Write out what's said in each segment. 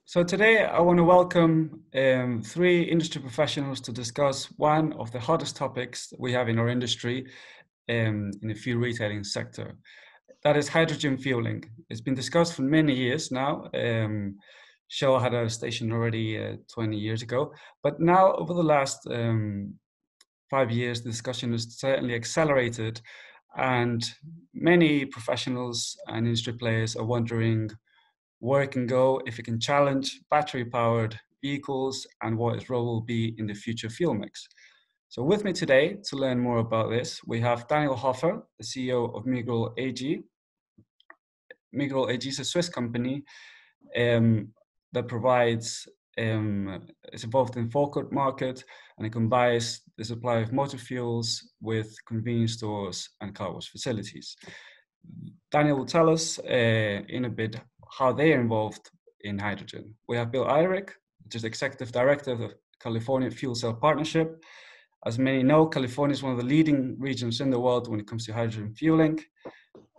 So today I want to welcome three industry professionals to discuss one of the hottest topics we have in our industry in the fuel retailing sector. That is hydrogen fueling. It's been discussed for many years now. Shell had a station already 20 years ago, but now over the last 5 years, the discussion has certainly accelerated, and many professionals and industry players are wondering where it can go, if it can challenge battery-powered vehicles, and what its role will be in the future fuel mix. So with me today to learn more about this, we have Daniel Hofer, the CEO of Migrol AG. Migrol AG is a Swiss company that provides, is involved in the forecourt market, and it combines the supply of motor fuels with convenience stores and car wash facilities. Daniel will tell us in a bit how they are involved in hydrogen. We have Bill Elrick, which is Executive Director of the California Fuel Cell Partnership. As many know, California is one of the leading regions in the world when it comes to hydrogen fueling,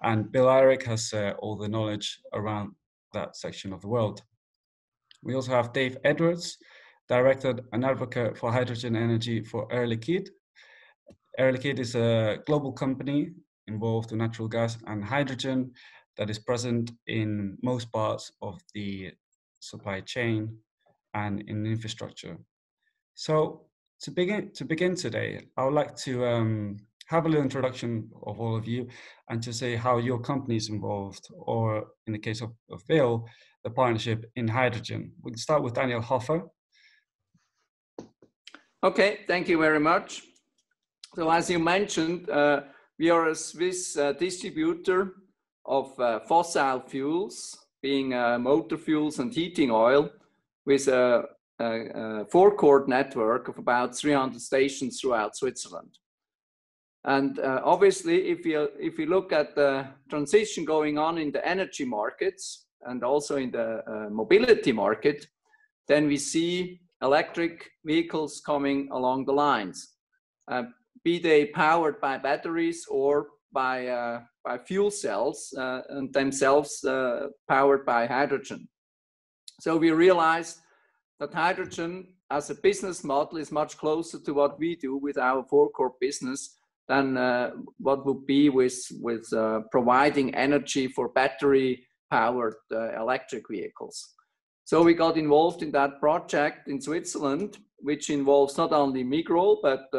and Bill Elrick has all the knowledge around that section of the world. We also have Dave Edwards, Director and Advocate for Hydrogen Energy for Air Liquide. Air Liquide is a global company involved in natural gas and hydrogen that is present in most parts of the supply chain and in infrastructure. So to begin today, I would like to have a little introduction of all of you and to say how your company is involved, or in the case of Bill, the partnership in hydrogen. We can start with Daniel Hofer. Okay, thank you very much. So as you mentioned, we are a Swiss distributor of fossil fuels, being motor fuels and heating oil, with a forecourt network of about 300 stations throughout Switzerland. And obviously, if you look at the transition going on in the energy markets and also in the mobility market, then we see electric vehicles coming along the lines, be they powered by batteries or by fuel cells and themselves powered by hydrogen. So we realized that hydrogen as a business model is much closer to what we do with our forecourt business than what would be with providing energy for battery-powered electric vehicles. So we got involved in that project in Switzerland, which involves not only Migrol, but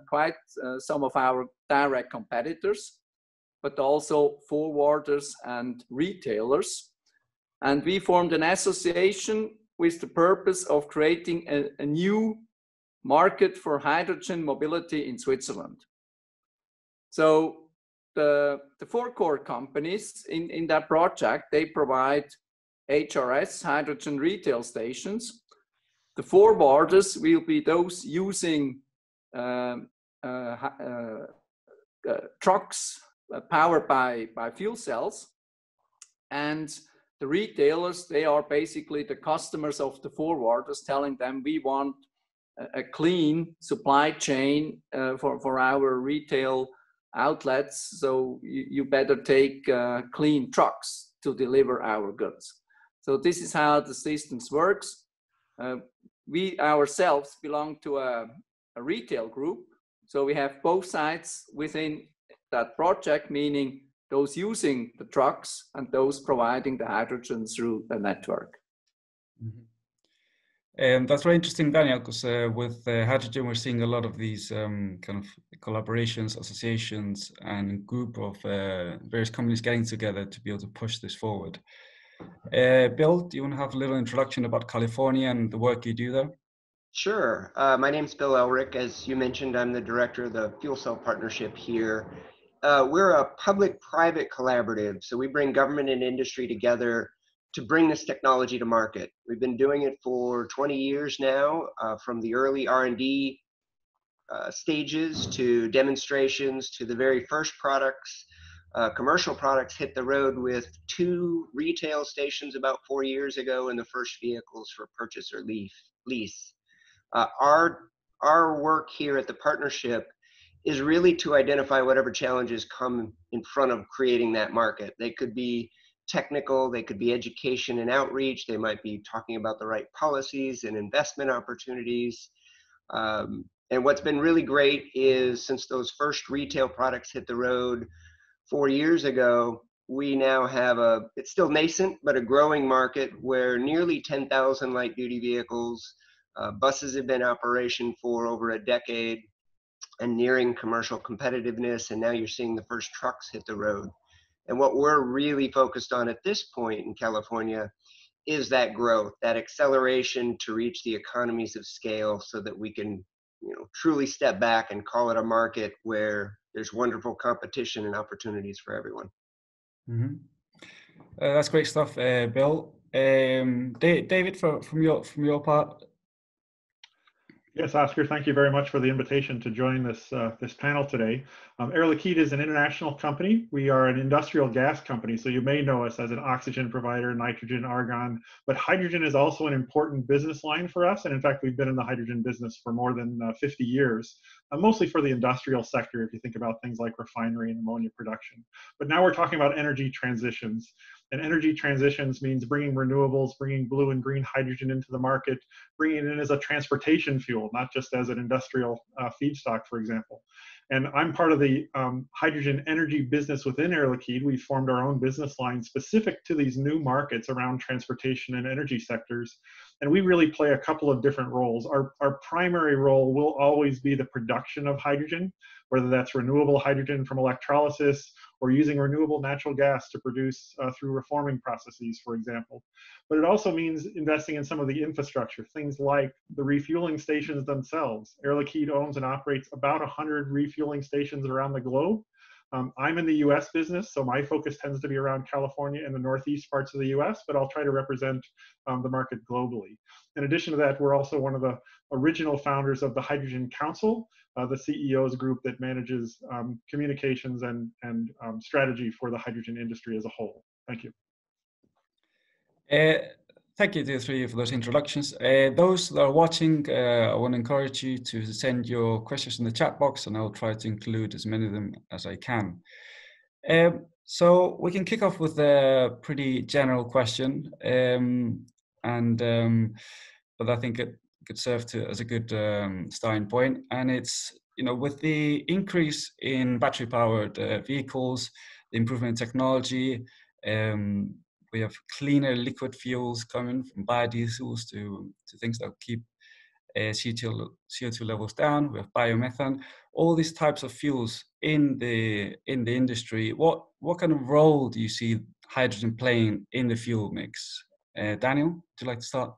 quite some of our direct competitors, but also forwarders and retailers. And we formed an association with the purpose of creating a new market for hydrogen mobility in Switzerland. So the forecourt companies in that project, they provide HRS, hydrogen retail stations. The forwarders will be those using trucks powered by fuel cells. And the retailers, they are basically the customers of the forwarders, telling them we want a clean supply chain for our retail outlets. So you better take clean trucks to deliver our goods. So this is how the systems works. We ourselves belong to a retail group. So we have both sides within that project, meaning those using the trucks and those providing the hydrogen through the network. Mm-hmm. That's very interesting, Daniel, because with hydrogen, we're seeing a lot of these kind of collaborations, associations, and group of various companies getting together to be able to push this forward. Bill, do you want to have a little introduction about California and the work you do there? Sure. My name's Bill Elrick. As you mentioned, I'm the director of the Fuel Cell Partnership here. We're a public-private collaborative, so we bring government and industry together to bring this technology to market. We've been doing it for 20 years now, from the early R&D stages to demonstrations to the very first products. Commercial products hit the road with 2 retail stations about 4 years ago, and the first vehicles for purchase or lease. Our work here at the partnership is really to identify whatever challenges come in front of creating that market. They could be technical, they could be education and outreach, they might be talking about the right policies and investment opportunities. And what's been really great is since those first retail products hit the road 4 years ago, we now have it's still nascent, but a growing market where nearly 10,000 light duty vehicles, buses have been in operation for over a decade and nearing commercial competitiveness. And now you're seeing the first trucks hit the road. And what we're really focused on at this point in California is that growth, that acceleration to reach the economies of scale so that we can, truly step back and call it a market where there's wonderful competition and opportunities for everyone. Mm-hmm. That's great stuff, Bill. David, from your part. Yes, Oscar, thank you very much for the invitation to join this panel today. Air Liquide is an international company. We are an industrial gas company, so you may know us as an oxygen provider, nitrogen, argon, but hydrogen is also an important business line for us. And in fact, we've been in the hydrogen business for more than 50 years, mostly for the industrial sector, if you think about things like refinery and ammonia production. But now we're talking about energy transitions. And energy transitions means bringing renewables, bringing blue and green hydrogen into the market, bringing it in as a transportation fuel, not just as an industrial feedstock, for example. And I'm part of the hydrogen energy business within Air Liquide. We formed our own business line specific to these new markets around transportation and energy sectors. And we really play a couple of different roles. Our primary role will always be the production of hydrogen, whether that's renewable hydrogen from electrolysis or using renewable natural gas to produce through reforming processes, for example. But it also means investing in some of the infrastructure, things like the refueling stations themselves. Air Liquide owns and operates about 100 refueling stations around the globe. I'm in the US business, so my focus tends to be around California and the Northeast parts of the US, but I'll try to represent the market globally. In addition to that, we're also one of the original founders of the Hydrogen Council, the CEO's group that manages communications and strategy for the hydrogen industry as a whole. Thank you. Thank you to the three of you for those introductions. Those that are watching, I want to encourage you to send your questions in the chat box, and I'll try to include as many of them as I can. So we can kick off with a pretty general question, but I think it could serve as a good starting point. And it's, with the increase in battery-powered vehicles, the improvement in technology, we have cleaner liquid fuels coming from biodiesels to things that keep CO2 levels down. We have biomethane, all these types of fuels in the industry. What kind of role do you see hydrogen playing in the fuel mix? Daniel, would you like to start?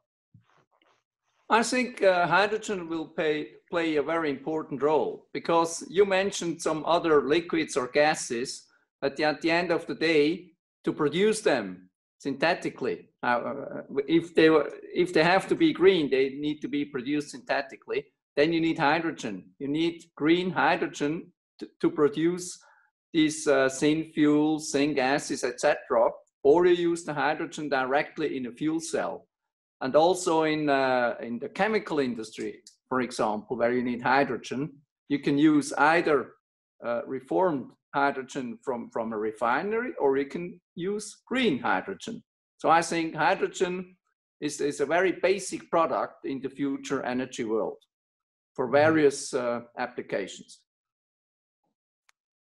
I think hydrogen will play a very important role, because you mentioned some other liquids or gases, but at the end of the day, to produce them synthetically, if they have to be green, they need to be produced synthetically. Then you need hydrogen. You need green hydrogen to produce these syn fuels, syn gases, etc. Or you use the hydrogen directly in a fuel cell. And also in the chemical industry, for example, where you need hydrogen, you can use either reformed hydrogen from a refinery, or you can use green hydrogen. So I think hydrogen is a very basic product in the future energy world for various applications.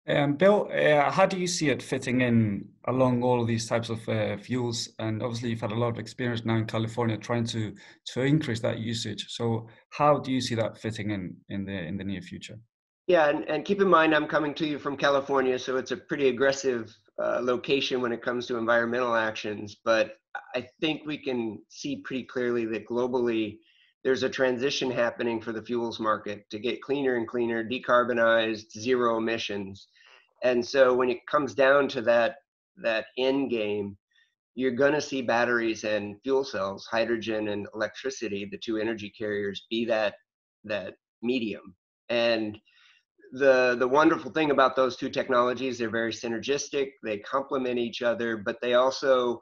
Bill, how do you see it fitting in along all of these types of fuels? And obviously you've had a lot of experience now in California trying to increase that usage. So how do you see that fitting in the near future? Yeah, and keep in mind, I'm coming to you from California, so it's a pretty aggressive location when it comes to environmental actions. But I think we can see pretty clearly that globally, there's a transition happening for the fuels market to get cleaner and cleaner, decarbonized, zero emissions. And so when it comes down to that end game, you're going to see batteries and fuel cells, hydrogen and electricity, the two energy carriers, be that medium. And the wonderful thing about those two technologies, they're very synergistic, they complement each other, but they also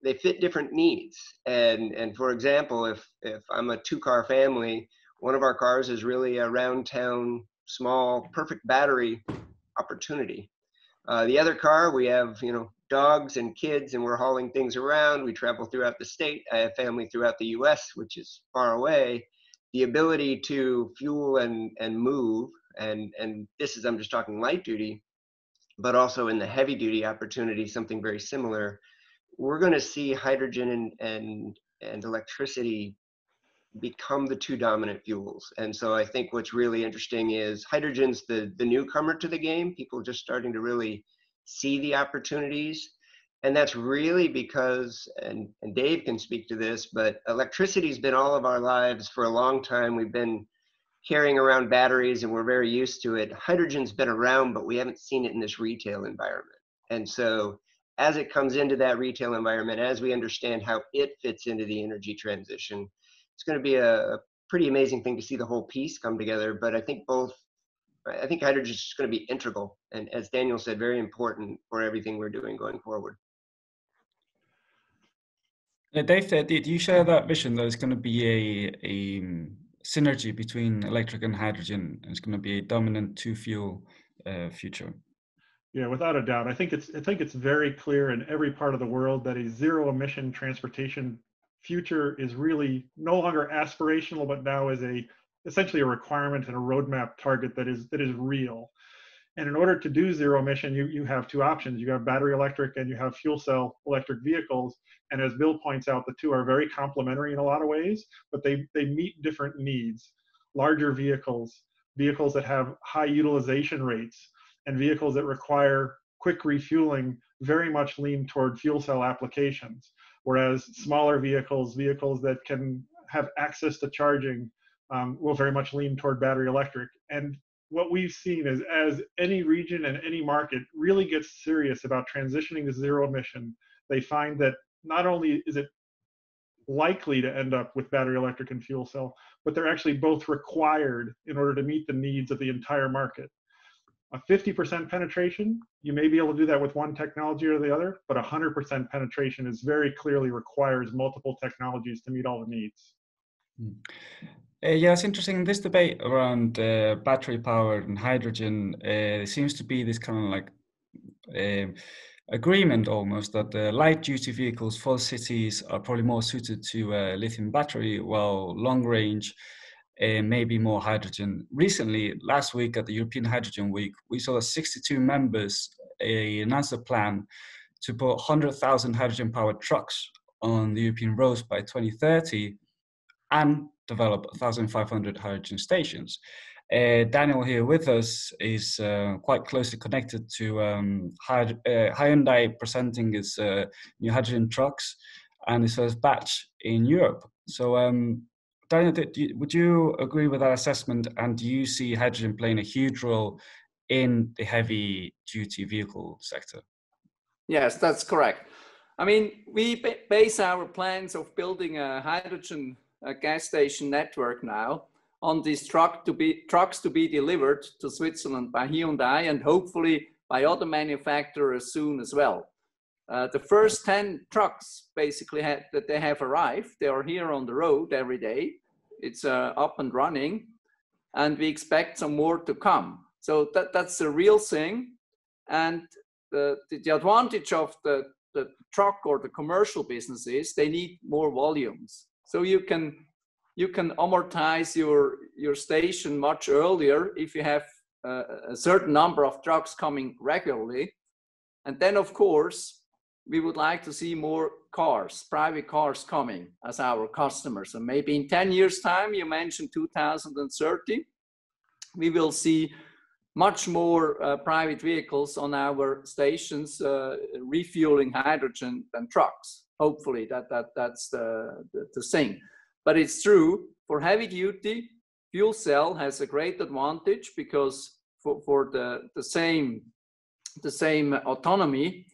they fit different needs. And for example, if I'm a two-car family, one of our cars is really a round town, small, perfect battery opportunity. The other car, we have dogs and kids and we're hauling things around. We travel throughout the state. I have family throughout the US, which is far away. The ability to fuel and move, and this is, I'm just talking light duty, but also in the heavy duty opportunity, something very similar. We're going to see hydrogen and electricity become the two dominant fuels. And so I think what's really interesting is hydrogen's the newcomer to the game. People are just starting to really see the opportunities. And that's really because, and Dave can speak to this, but electricity's been all of our lives for a long time. We've been carrying around batteries and we're very used to it. Hydrogen's been around, but we haven't seen it in this retail environment. And so as it comes into that retail environment, as we understand how it fits into the energy transition, it's going to be a pretty amazing thing to see the whole piece come together. But I think hydrogen is going to be integral. And as Daniel said, very important for everything we're doing going forward. Dave, did you share that vision that it's going to be a synergy between electric and hydrogen, and it's going to be a dominant two-fuel future? Yeah, without a doubt. I think it's very clear in every part of the world that a zero-emission transportation future is really no longer aspirational, but now is essentially a requirement and a roadmap target that is real. And in order to do zero emission, you have two options. You have battery electric and you have fuel cell electric vehicles. And as Bill points out, the two are very complementary in a lot of ways, but they meet different needs. Larger vehicles that have high utilization rates, and vehicles that require quick refueling very much lean toward fuel cell applications. Whereas smaller vehicles that can have access to charging will very much lean toward battery electric. And what we've seen is as any region and any market really gets serious about transitioning to zero emission, they find that not only is it likely to end up with battery electric and fuel cell, but they're actually both required in order to meet the needs of the entire market. A 50% penetration, you may be able to do that with one technology or the other, but 100% penetration is very clearly requires multiple technologies to meet all the needs. Yeah, it's interesting. This debate around battery power and hydrogen, there seems to be this kind of like agreement almost that the light duty vehicles for cities are probably more suited to lithium battery, while long range maybe more hydrogen. Recently, last week at the European Hydrogen Week, we saw that 62 members announced a plan to put 100,000 hydrogen powered trucks on the European roads by 2030 and develop 1,500 hydrogen stations. Daniel here with us is quite closely connected to Hyundai presenting its new hydrogen trucks and its first batch in Europe. So Daniel, would you agree with that assessment, and do you see hydrogen playing a huge role in the heavy duty vehicle sector? Yes, that's correct. I mean, we base our plans of building a hydrogen gas station network now on these trucks to be delivered to Switzerland by Hyundai and hopefully by other manufacturers soon as well. The first 10 trucks basically that they have arrived. They are here on the road every day. It's up and running, and we expect some more to come. So that's the real thing. And the advantage of the truck or the commercial business is they need more volumes. So you can amortize your station much earlier if you have a certain number of trucks coming regularly. And then, of course, we would like to see more cars, private cars coming as our customers. And maybe in 10 years' time, you mentioned 2030, we will see much more private vehicles on our stations refueling hydrogen than trucks. Hopefully that's the thing. But it's true, for heavy duty, fuel cell has a great advantage because for the same autonomy,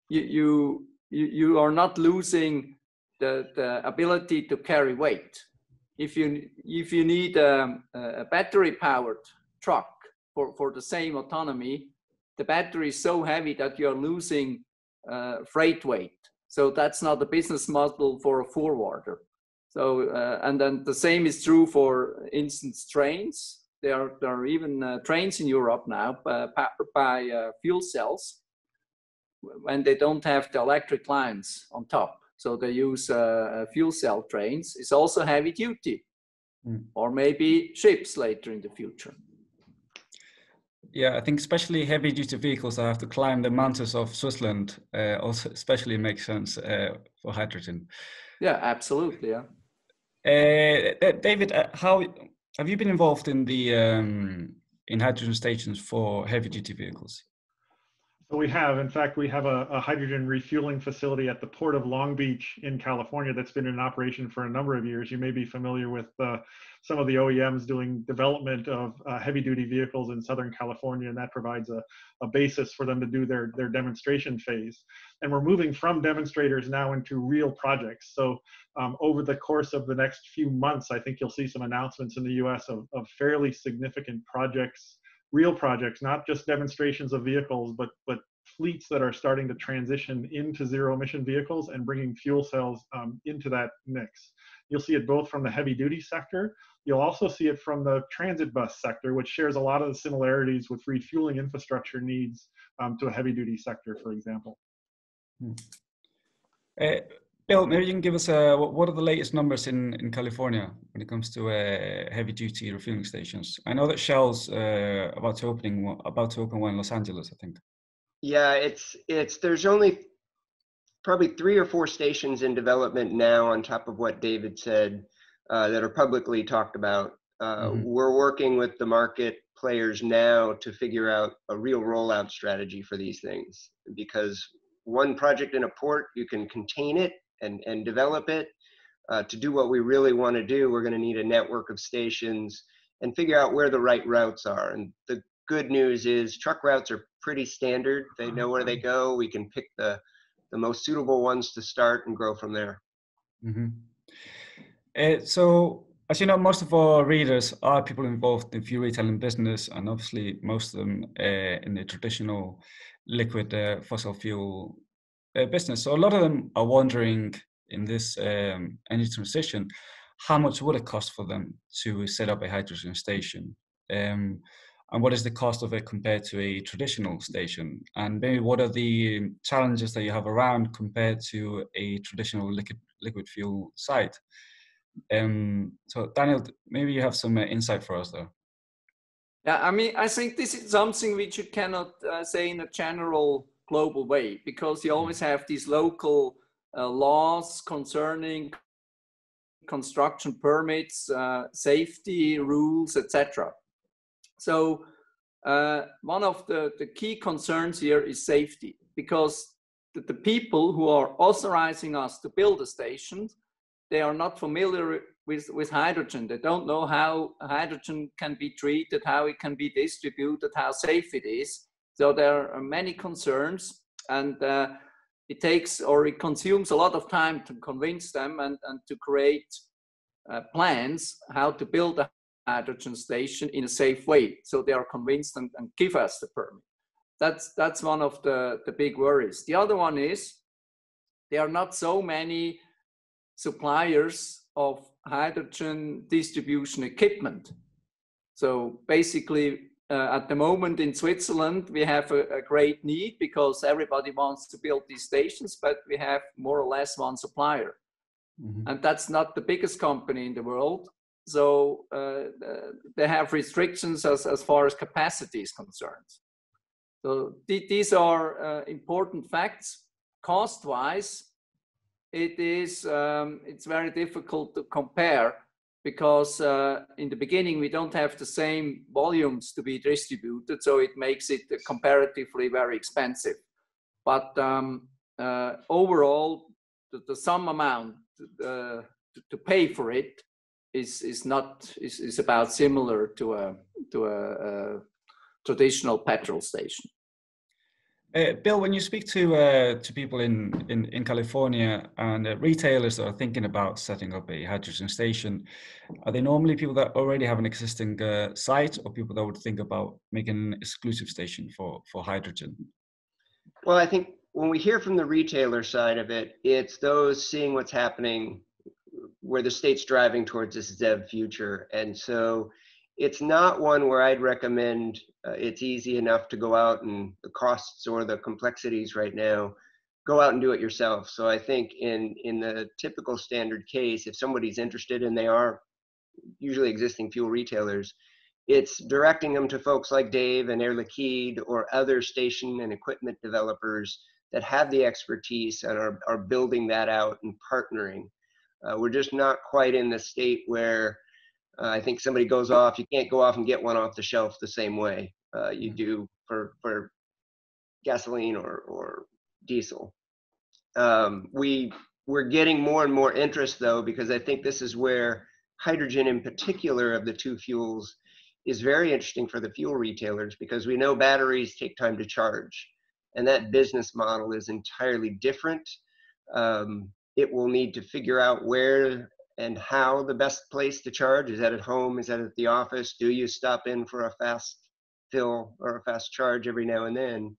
you are not losing the ability to carry weight. If you need a battery powered truck for the same autonomy, the battery is so heavy that you're losing freight weight. So that's not a business model for a forwarder. So and then the same is true for instance trains. There are even trains in Europe now powered by fuel cells. when they don't have the electric lines on top. So they use fuel cell trains. It's also heavy duty, or maybe ships later in the future. Yeah, I think especially heavy duty vehicles that have to climb the mountains of Switzerland also especially makes sense for hydrogen. Yeah, absolutely. Yeah. David, how have you been involved in the in hydrogen stations for heavy duty vehicles? So we have, in fact, we have a hydrogen refueling facility at the Port of Long Beach in California that's been in operation for a number of years. You may be familiar with some of the OEMs doing development of heavy-duty vehicles in Southern California, and that provides a basis for them to do their demonstration phase. And we're moving from demonstrators now into real projects. So over the course of the next few months, I think you'll see some announcements in the US of fairly significant projects, real projects, not just demonstrations of vehicles, but fleets that are starting to transition into zero emission vehicles and bringing fuel cells into that mix. You'll see it both from the heavy duty sector. You'll also see it from the transit bus sector, which shares a lot of the similarities with refueling infrastructure needs to a heavy duty sector, for example. Bill, maybe you can give us what are the latest numbers in California when it comes to heavy duty refueling stations? I know that Shell's about to open one in Los Angeles, I think. Yeah, there's only probably 3 or 4 stations in development now on top of what David said that are publicly talked about. We're working with the market players now to figure out a real rollout strategy for these things, because one project in a port, you can contain it and develop it. To do what we really want to do, we're going to need a network of stations and figure out where the right routes are. And the good news is truck routes are pretty standard. They know where they go. We can pick the most suitable ones to start and grow from there. So, as you know, most of our readers are people involved in fuel retailing business, and obviously most of them in the traditional liquid fossil fuel business. So a lot of them are wondering in this energy transition, how much would it cost for them to set up a hydrogen station? And what is the cost of it compared to a traditional station? And maybe what are the challenges that you have around compared to a traditional liquid fuel site? So Daniel, maybe you have some insight for us there. Yeah, I mean, I think this is something which you cannot say in a general global way, because you always have these local laws concerning construction permits, safety rules, etc. So one of the key concerns here is safety, because the people who are authorizing us to build a station, they are not familiar with hydrogen. They don't know how hydrogen can be treated, how it can be distributed, how safe it is. So there are many concerns, and it consumes a lot of time to convince them and to create plans how to build a hydrogen station in a safe way. So they are convinced and give us the permit. That's one of the big worries. The other one is there are not so many suppliers of hydrogen distribution equipment. So basically, at the moment in Switzerland, we have a great need because everybody wants to build these stations, but we have more or less one supplier. And that's not the biggest company in the world. So they have restrictions as far as capacity is concerned. So these are important facts. Cost-wise, it's very difficult to compare, because in the beginning we don't have the same volumes to be distributed, so it makes it comparatively very expensive. But overall, the sum amount to pay for it is about similar to a traditional petrol station. Bill, when you speak to people in California and retailers that are thinking about setting up a hydrogen station, are they normally people that already have an existing site, or people that would think about making an exclusive station for hydrogen? Well, I think when we hear from the retailer side of it, it's those seeing what's happening where the state's driving towards this ZEV future. And so it's not one where I'd recommend It's easy enough to go out, and the costs or the complexities right now, go out and do it yourself. So I think in the typical standard case, if somebody's interested, and they are usually existing fuel retailers, it's directing them to folks like Dave and Air Liquide or other station and equipment developers that have the expertise and are building that out and partnering. We're just not quite in the state where I think somebody goes off, you can't go off and get one off the shelf the same way you do for gasoline or diesel. We're getting more and more interest, though, because I think this is where hydrogen in particular of the two fuels is very interesting for the fuel retailers, because we know batteries take time to charge, and that business model is entirely different. It will need to figure out where and how the best place to charge. Is that at home? Is that at the office? Do you stop in for a fast fill or a fast charge every now and then?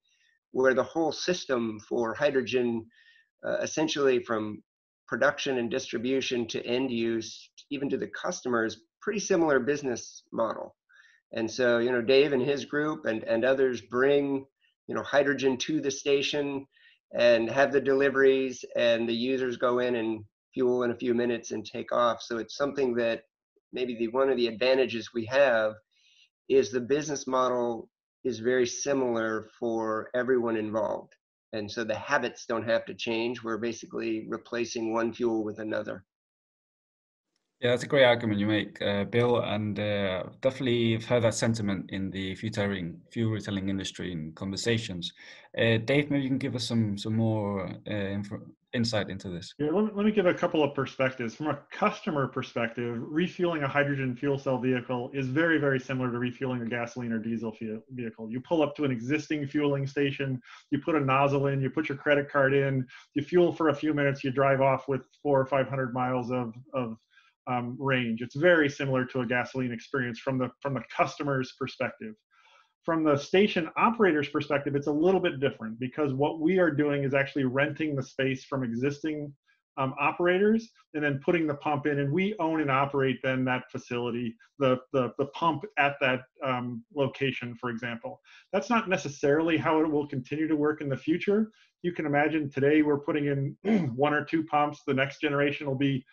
Where the whole system for hydrogen, essentially from production and distribution to end use, even to the customers, pretty similar business model. And so, Dave and his group and others bring, hydrogen to the station and have the deliveries, and the users go in and fuel in a few minutes and take off. So it's something that maybe one of the advantages we have is the business model is very similar for everyone involved. And so the habits don't have to change. We're basically replacing one fuel with another. Yeah, that's a great argument you make, Bill, and definitely have heard that sentiment in the fuel retailing industry in conversations. Dave, maybe you can give us some more insight into this. Yeah, let me give a couple of perspectives. From a customer perspective, refueling a hydrogen fuel cell vehicle is very, very similar to refueling a gasoline or diesel vehicle. You pull up to an existing fueling station, you put a nozzle in, you put your credit card in, you fuel for a few minutes, you drive off with 400 or 500 miles of range. It's very similar to a gasoline experience from the customer's perspective. From the station operator's perspective, it's a little bit different, because what we are doing is actually renting the space from existing operators and then putting the pump in, and we own and operate then that facility, the pump at that location, for example. That's not necessarily how it will continue to work in the future. You can imagine today we're putting in 1 or 2 pumps. The next generation will be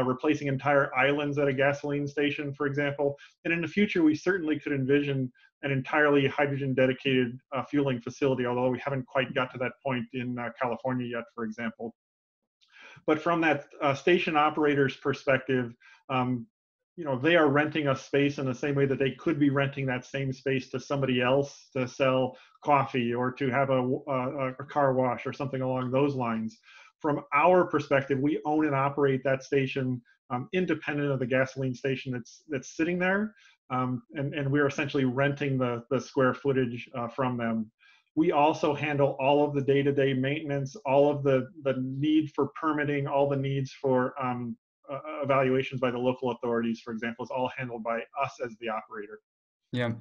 replacing entire islands at a gasoline station, for example. And in the future, we certainly could envision an entirely hydrogen dedicated fueling facility, although we haven't quite got to that point in California yet, for example. But from that station operator's perspective, they are renting a space in the same way that they could be renting that same space to somebody else to sell coffee or to have a car wash or something along those lines. From our perspective, we own and operate that station independent of the gasoline station that's sitting there. And we're essentially renting the square footage from them. We also handle all of the day-to-day maintenance, all of the need for permitting, all the needs for evaluations by the local authorities, for example, is all handled by us as the operator. Yeah.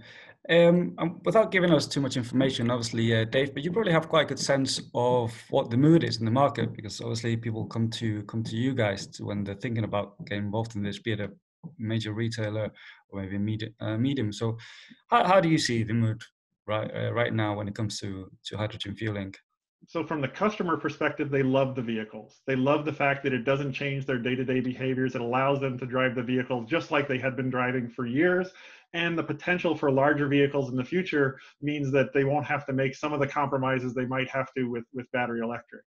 Without giving us too much information, obviously, Dave, but you probably have quite a good sense of what the mood is in the market, because obviously people come to you guys when they're thinking about getting involved in this, be it a major retailer or maybe medium. So how do you see the mood right now when it comes to hydrogen fueling? So from the customer perspective, they love the vehicles. They love the fact that it doesn't change their day-to-day behaviors. It allows them to drive the vehicles just like they had been driving for years. And the potential for larger vehicles in the future means that they won't have to make some of the compromises they might have to with battery electric.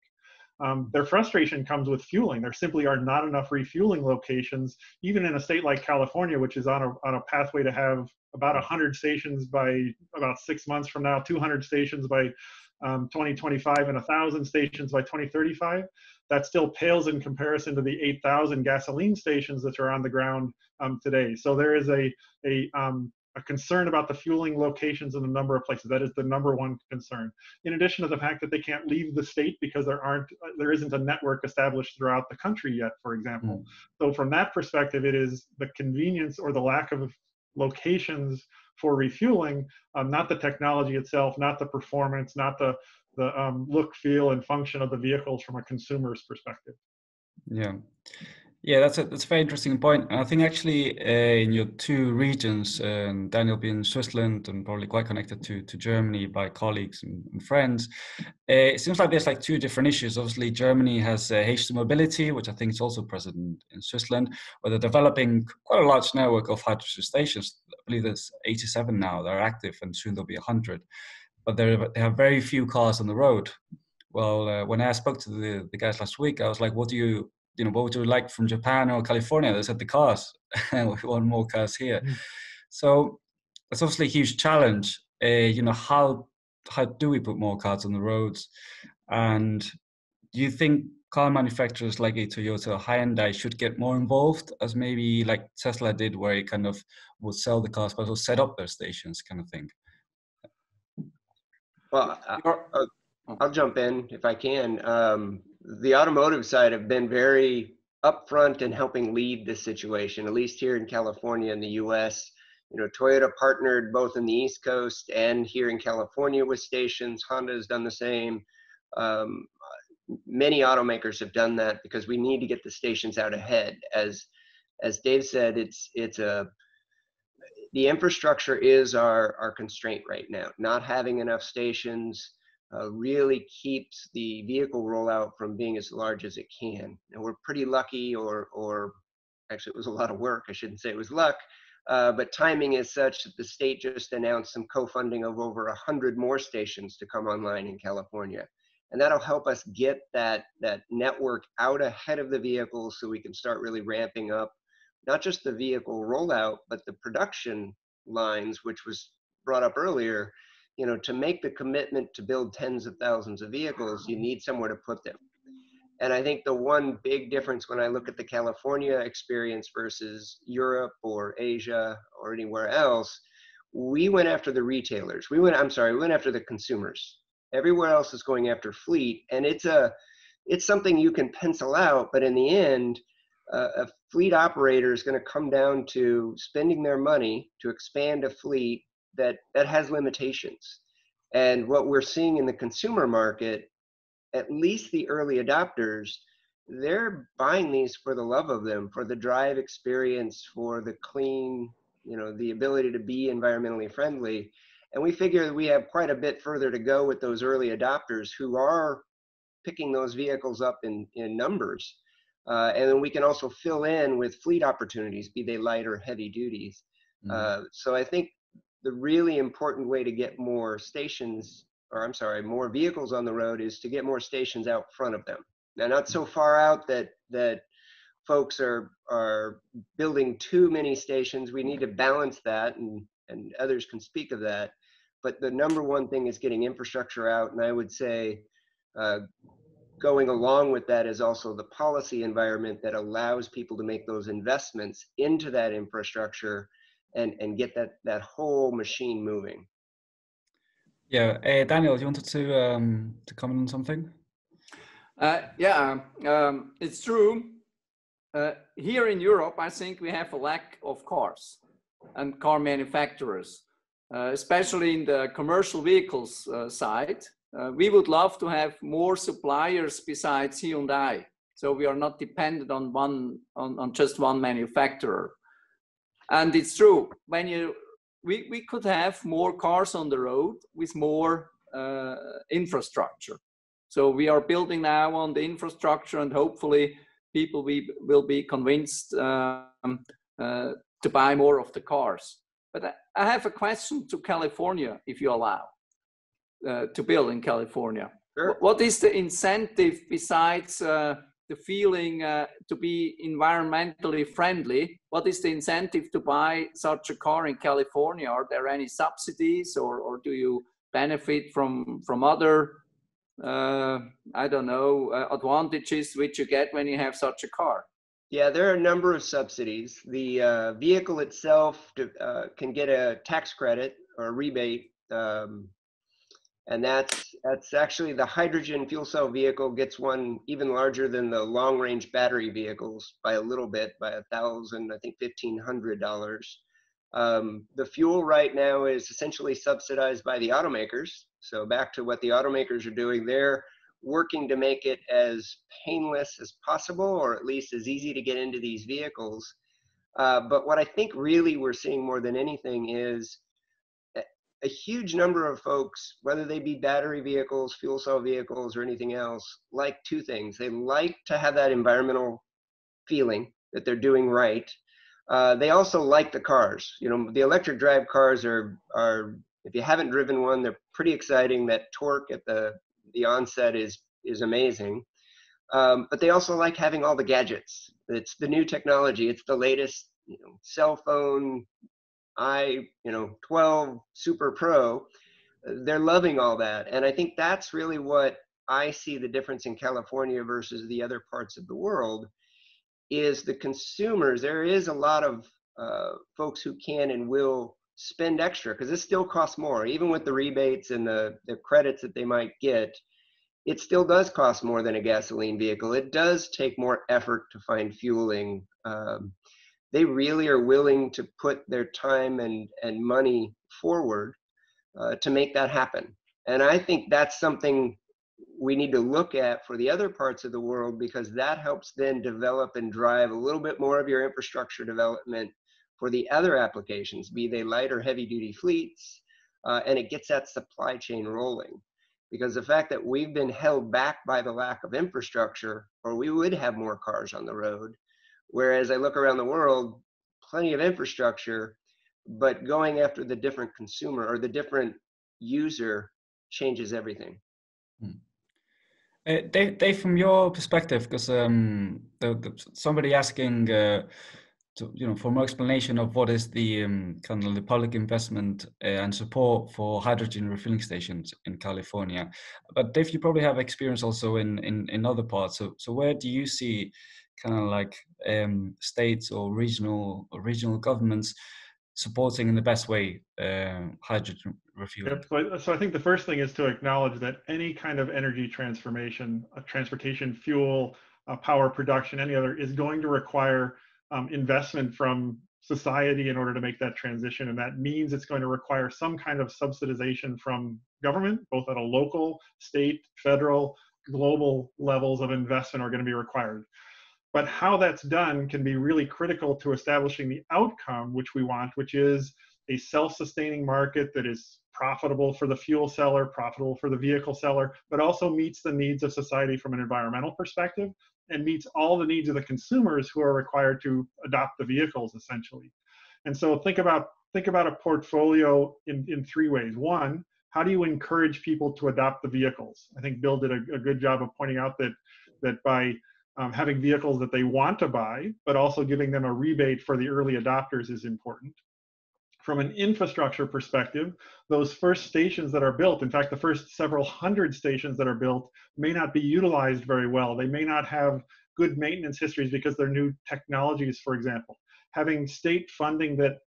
Their frustration comes with fueling. There simply are not enough refueling locations, even in a state like California, which is on a pathway to have about 100 stations by about 6 months from now, 200 stations by 2025, and 1,000 stations by 2035. That still pales in comparison to the 8,000 gasoline stations that are on the ground today. So there is a concern about the fueling locations in the number of places. That is the number one concern. In addition to the fact that they can't leave the state because there isn't a network established throughout the country yet, for example. So from that perspective, it is the convenience or the lack of locations for refueling, not the technology itself, not the performance, not the look, feel, and function of the vehicles from a consumer's perspective. Yeah. Yeah, that's a very interesting point. And I think actually in your two regions, Daniel being Switzerland and probably quite connected to Germany by colleagues and friends, it seems like there's like two different issues. Obviously, Germany has H2 mobility, which I think is also present in Switzerland, where they're developing quite a large network of hydrogen stations. I believe there's 87 now that are active, and soon there'll be 100. But they have very few cars on the road. Well, when I spoke to the guys last week, I was like, what would you like from Japan or California? They said the cars. We want more cars here. Mm. So it's obviously a huge challenge. How do we put more cars on the roads? And do you think car manufacturers like a Toyota or Hyundai should get more involved, as maybe like Tesla did, where it kind of would sell the cars but also set up their stations, kind of thing? Well, I'll jump in if I can. The automotive side have been very upfront in helping lead this situation, at least here in California and the US. Toyota partnered both in the East Coast and here in California with stations. Honda has done the same. Many automakers have done that because we need to get the stations out ahead. As Dave said, the infrastructure is our constraint right now. Not having enough stations really keeps the vehicle rollout from being as large as it can. And we're pretty lucky, or actually it was a lot of work. I shouldn't say it was luck, but timing is such that the state just announced some co-funding of over 100 more stations to come online in California. And that'll help us get that network out ahead of the vehicles so we can start really ramping up not just the vehicle rollout, but the production lines, which was brought up earlier. To make the commitment to build tens of thousands of vehicles, you need somewhere to put them. And I think the one big difference when I look at the California experience versus Europe or Asia or anywhere else, we went after the retailers. We went after the consumers. Everywhere else is going after fleet, and it's something you can pencil out, but in the end, a fleet operator is going to come down to spending their money to expand a fleet that has limitations. And what we're seeing in the consumer market, at least the early adopters, they're buying these for the love of them, for the drive experience, for the clean, the ability to be environmentally friendly. And we figure that we have quite a bit further to go with those early adopters who are picking those vehicles up in numbers. And then we can also fill in with fleet opportunities, be they light or heavy duties. So I think the really important way to get more more vehicles on the road is to get more stations out front of them. Now, not so far out that folks are building too many stations. We need to balance that, and others can speak of that. But the number one thing is getting infrastructure out. And I would say going along with that is also the policy environment that allows people to make those investments into that infrastructure and get that whole machine moving. Yeah, Daniel, you wanted to comment on something? It's true. Here in Europe, I think we have a lack of cars and car manufacturers, especially in the commercial vehicles side. We would love to have more suppliers besides Hyundai, so we are not dependent on just one manufacturer. And it's true, we could have more cars on the road with more infrastructure. So we are building now on the infrastructure, and hopefully people will be convinced to buy more of the cars. But I have a question to California, if you allow, to build in California. Sure. What is the incentive besides the feeling to be environmentally friendly? What is the incentive to buy such a car in California? Are there any subsidies, or do you benefit from other advantages which you get when you have such a car? Yeah, there are a number of subsidies. The vehicle itself can get a tax credit or a rebate, and that's actually the hydrogen fuel cell vehicle gets one even larger than the long range battery vehicles by a little bit, by $1,000, I think $1,500. The fuel right now is essentially subsidized by the automakers. So back to what the automakers are doing, they're working to make it as painless as possible, or at least as easy to get into these vehicles. But what I think really we're seeing more than anything is a huge number of folks, whether they be battery vehicles, fuel cell vehicles, or anything else, like two things. They like to have that environmental feeling that they're doing right. They also like the cars. You know, the electric drive cars are if you haven't driven one, they're pretty exciting. That torque at the onset is amazing. But they also like having all the gadgets. It's the new technology. It's the latest, cell phone, 12 Super Pro. They're loving all that. And I think that's really what I see the difference in California versus the other parts of the world is the consumers. There is a lot of folks who can and will spend extra because it still costs more. Even with the rebates and the credits that they might get, it still does cost more than a gasoline vehicle. It does take more effort to find fueling. They really are willing to put their time and money forward to make that happen. And I think that's something we need to look at for the other parts of the world, because that helps then develop and drive a little bit more of your infrastructure development for the other applications, be they light or heavy duty fleets, and it gets that supply chain rolling. Because the fact that we've been held back by the lack of infrastructure, or we would have more cars on the road. Whereas I look around the world, plenty of infrastructure, but going after the different consumer or the different user changes everything. Dave, from your perspective, because somebody asking for more explanation of what is the kind of the public investment and support for hydrogen refueling stations in California. But Dave, you probably have experience also in other parts. So where do you see kind of like states or regional governments supporting in the best way hydrogen refueling? Yep. So I think the first thing is to acknowledge that any kind of energy transformation, transportation, fuel, power production, any other, is going to require investment from society in order to make that transition. And that means it's going to require some kind of subsidization from government, both at a local, state, federal, global levels of investment are going to be required. But how that's done can be really critical to establishing the outcome which we want, which is a self-sustaining market that is profitable for the fuel seller, profitable for the vehicle seller, but also meets the needs of society from an environmental perspective and meets all the needs of the consumers who are required to adopt the vehicles, essentially. And so think about a portfolio in three ways. One, how do you encourage people to adopt the vehicles? I think Bill did a good job of pointing out that by having vehicles that they want to buy, but also giving them a rebate for the early adopters is important. From an infrastructure perspective, those first stations that are built, in fact, the first several hundred stations that are built may not be utilized very well. They may not have good maintenance histories because they're new technologies, for example. Having state funding that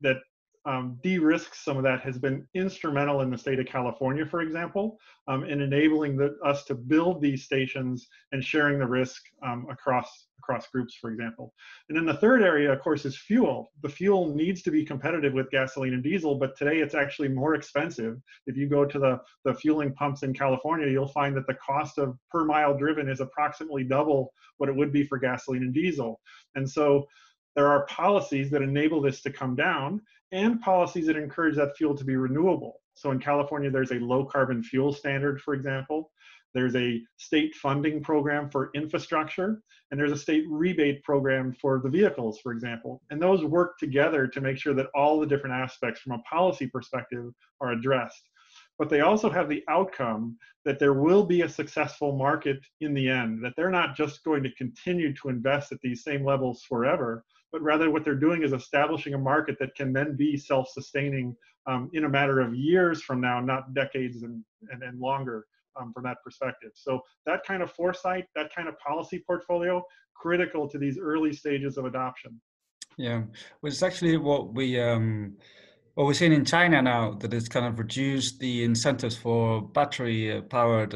de-risks some of that has been instrumental in the state of California, for example, in enabling us to build these stations and sharing the risk across groups, for example. And then the third area, of course, is fuel. The fuel needs to be competitive with gasoline and diesel, but today it's actually more expensive. If you go to the fueling pumps in California, you'll find that the cost of per mile driven is approximately double what it would be for gasoline and diesel. And so there are policies that enable this to come down and policies that encourage that fuel to be renewable. So in California, there's a low carbon fuel standard, for example. There's a state funding program for infrastructure, and there's a state rebate program for the vehicles, for example. And those work together to make sure that all the different aspects from a policy perspective are addressed. But they also have the outcome that there will be a successful market in the end, that they're not just going to continue to invest at these same levels forever, but rather what they're doing is establishing a market that can then be self-sustaining in a matter of years from now, not decades and longer from that perspective. So that kind of foresight, that kind of policy portfolio, critical to these early stages of adoption. Yeah, which is actually what we're seeing in China now, that it's kind of reduced the incentives for battery-powered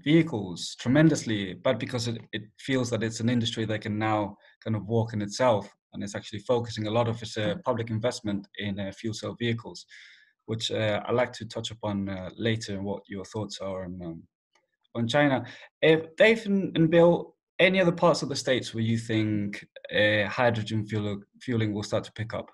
vehicles tremendously, but because it feels that it's an industry that can now kind of walk in itself, and it's actually focusing a lot of its public investment in fuel cell vehicles, which I'd like to touch upon later, and what your thoughts are on China. Dave and Bill, any other parts of the States where you think hydrogen fueling will start to pick up?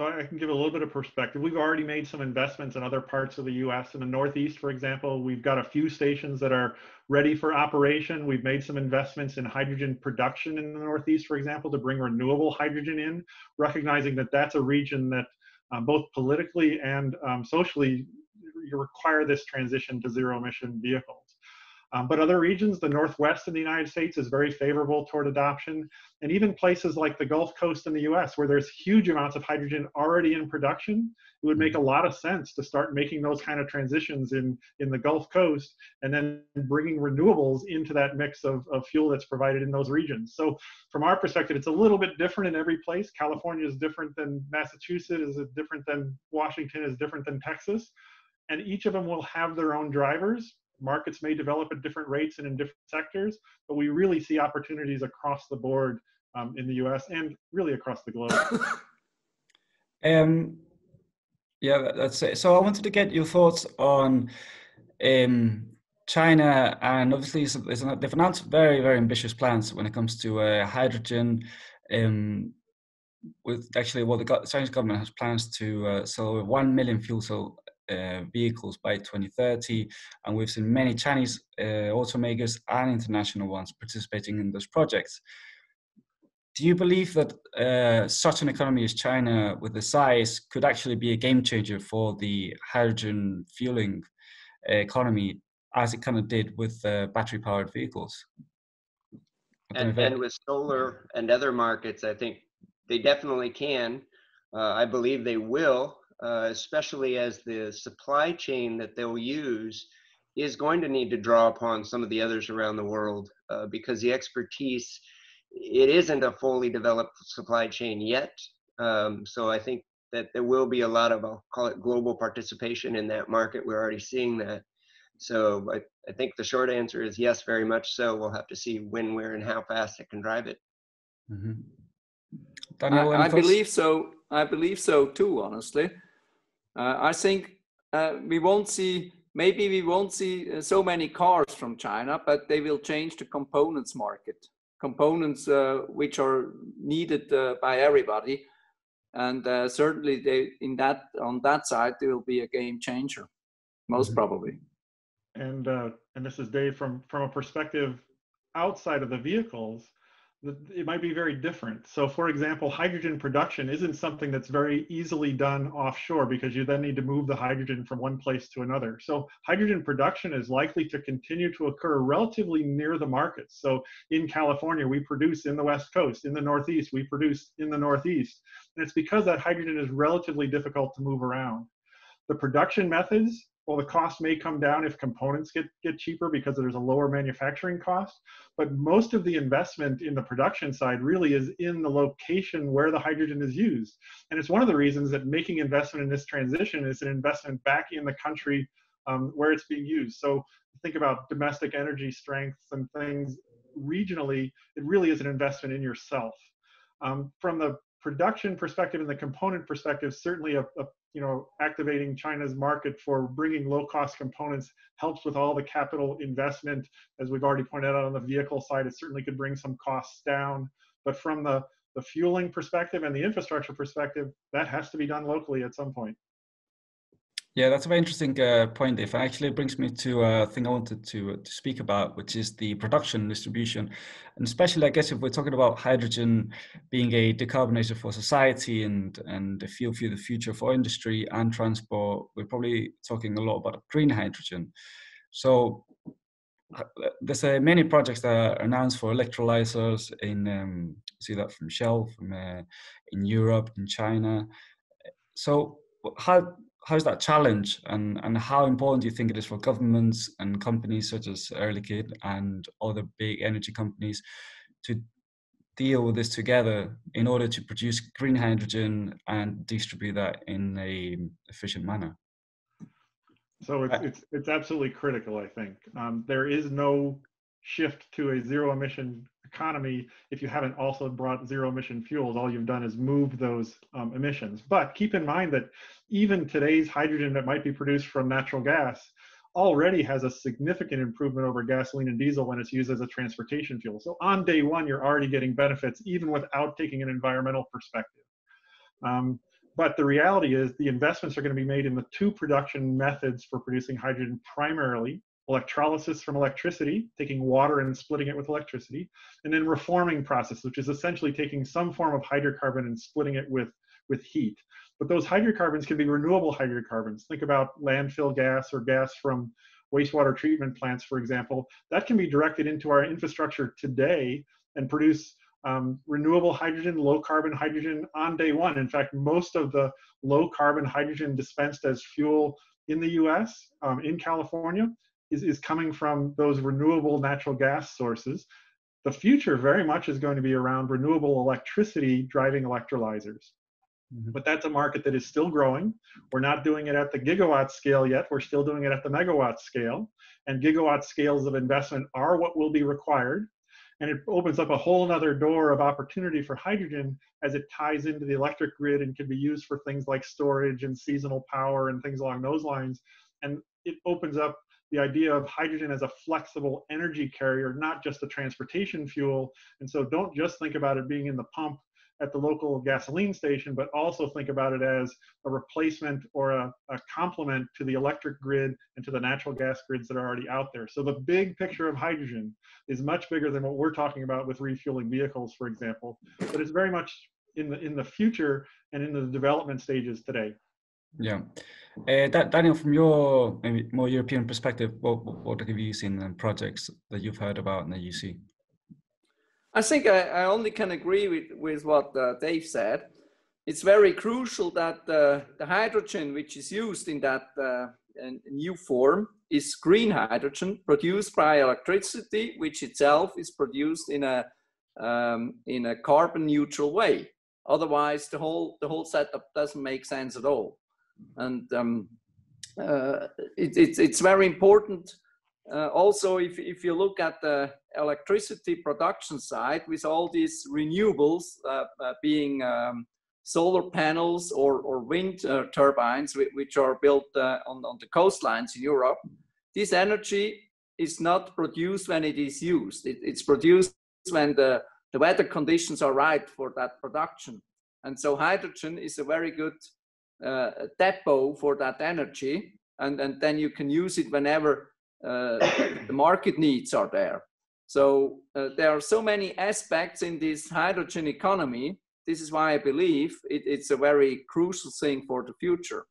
So I can give a little bit of perspective. We've already made some investments in other parts of the US. In the Northeast, for example, we've got a few stations that are ready for operation. We've made some investments in hydrogen production in the Northeast, for example, to bring renewable hydrogen in, recognizing that that's a region that both politically and socially you require this transition to zero emission vehicles. But other regions, the Northwest in the United States is very favorable toward adoption. And even places like the Gulf Coast in the US, where there's huge amounts of hydrogen already in production, it would make a lot of sense to start making those kind of transitions in the Gulf Coast and then bringing renewables into that mix of fuel that's provided in those regions. So from our perspective, it's a little bit different in every place. California is different than Massachusetts, is different than Washington, is different than Texas. And each of them will have their own drivers. Markets may develop at different rates and in different sectors, but we really see opportunities across the board in the US and really across the globe. Yeah, that's it. So I wanted to get your thoughts on China, and obviously they've announced very, very ambitious plans when it comes to hydrogen. With actually, the Chinese government has plans to sell 1 million fuel cell vehicles by 2030, and we've seen many Chinese automakers and international ones participating in those projects. Do you believe that such an economy as China, with the size, could actually be a game changer for the hydrogen fueling economy, as it kind of did with battery-powered vehicles? And with solar and other markets, I think they definitely can. I believe they will. Especially as the supply chain that they'll use is going to need to draw upon some of the others around the world because the expertise, it isn't a fully developed supply chain yet. So I think that there will be a lot of, I'll call it global participation in that market. We're already seeing that. So I think the short answer is yes, very much so. We'll have to see when, where, and how fast it can drive it. Mm-hmm. Daniel, I believe so. I believe so too, honestly. I think we won't see so many cars from China, but they will change the components market. Components which are needed by everybody, and certainly on that side there will be a game changer, most probably. And this is Dave from a perspective outside of the vehicles. It might be very different. So for example, hydrogen production isn't something that's very easily done offshore because you then need to move the hydrogen from one place to another. So hydrogen production is likely to continue to occur relatively near the markets. So in California, we produce in the West Coast. In the Northeast, we produce in the Northeast. And it's because that hydrogen is relatively difficult to move around. The production methods, well, the cost may come down if components get cheaper because there's a lower manufacturing cost, but most of the investment in the production side really is in the location where the hydrogen is used. And it's one of the reasons that making investment in this transition is an investment back in the country where it's being used. So think about domestic energy strengths and things regionally, it really is an investment in yourself. From the production perspective and the component perspective, certainly activating China's market for bringing low-cost components helps with all the capital investment. As we've already pointed out on the vehicle side, it certainly could bring some costs down. But from the fueling perspective and the infrastructure perspective, that has to be done locally at some point. Yeah, that's a very interesting point, Dave. And actually, it brings me to a thing I wanted to speak about, which is the production and distribution. And especially, I guess, if we're talking about hydrogen being a decarbonizer for society and a fuel for the future for industry and transport, we're probably talking a lot about green hydrogen. So there's many projects that are announced for electrolyzers in, see that from Shell, in Europe, in China. So how's that challenge, and how important do you think it is for governments and companies such as Air Liquide and other big energy companies to deal with this together in order to produce green hydrogen and distribute that in an efficient manner? So it's absolutely critical, I think. There is no shift to a zero emission economy if you haven't also brought zero emission fuels. All you've done is move those emissions. But keep in mind that even today's hydrogen that might be produced from natural gas already has a significant improvement over gasoline and diesel when it's used as a transportation fuel. So on day one, you're already getting benefits even without taking an environmental perspective. But the reality is the investments are going to be made in the two production methods for producing hydrogen, primarily electrolysis from electricity, taking water and splitting it with electricity, and then reforming process, which is essentially taking some form of hydrocarbon and splitting it with heat. But those hydrocarbons can be renewable hydrocarbons. Think about landfill gas or gas from wastewater treatment plants, for example. That can be directed into our infrastructure today and produce renewable hydrogen, low carbon hydrogen on day one. In fact, most of the low carbon hydrogen dispensed as fuel in the US, in California, is coming from those renewable natural gas sources. The future very much is going to be around renewable electricity driving electrolyzers. But that's a market that is still growing. We're not doing it at the gigawatt scale yet. We're still doing it at the megawatt scale. And gigawatt scales of investment are what will be required. And it opens up a whole nother door of opportunity for hydrogen as it ties into the electric grid and can be used for things like storage and seasonal power and things along those lines. And it opens up the idea of hydrogen as a flexible energy carrier, not just a transportation fuel. And so don't just think about it being in the pump at the local gasoline station, but also think about it as a replacement or a complement to the electric grid and to the natural gas grids that are already out there. So the big picture of hydrogen is much bigger than what we're talking about with refueling vehicles, for example, but it's very much in the future and in the development stages today. Yeah. Daniel, from your maybe more European perspective, what have you seen in projects that you've heard about and that you see? I think I only can agree with what Dave said. It's very crucial that the hydrogen which is used in that new form is green hydrogen produced by electricity, which itself is produced in a carbon neutral way. Otherwise, the whole setup doesn't make sense at all. And it's very important. Also, if you look at the electricity production side, with all these renewables being solar panels or wind turbines, which are built on the coastlines in Europe, this energy is not produced when it is used. It's produced when the weather conditions are right for that production. And so hydrogen is a very good depot for that energy, and then you can use it whenever the market needs are there. So there are so many aspects in this hydrogen economy. This is why I believe it's a very crucial thing for the future.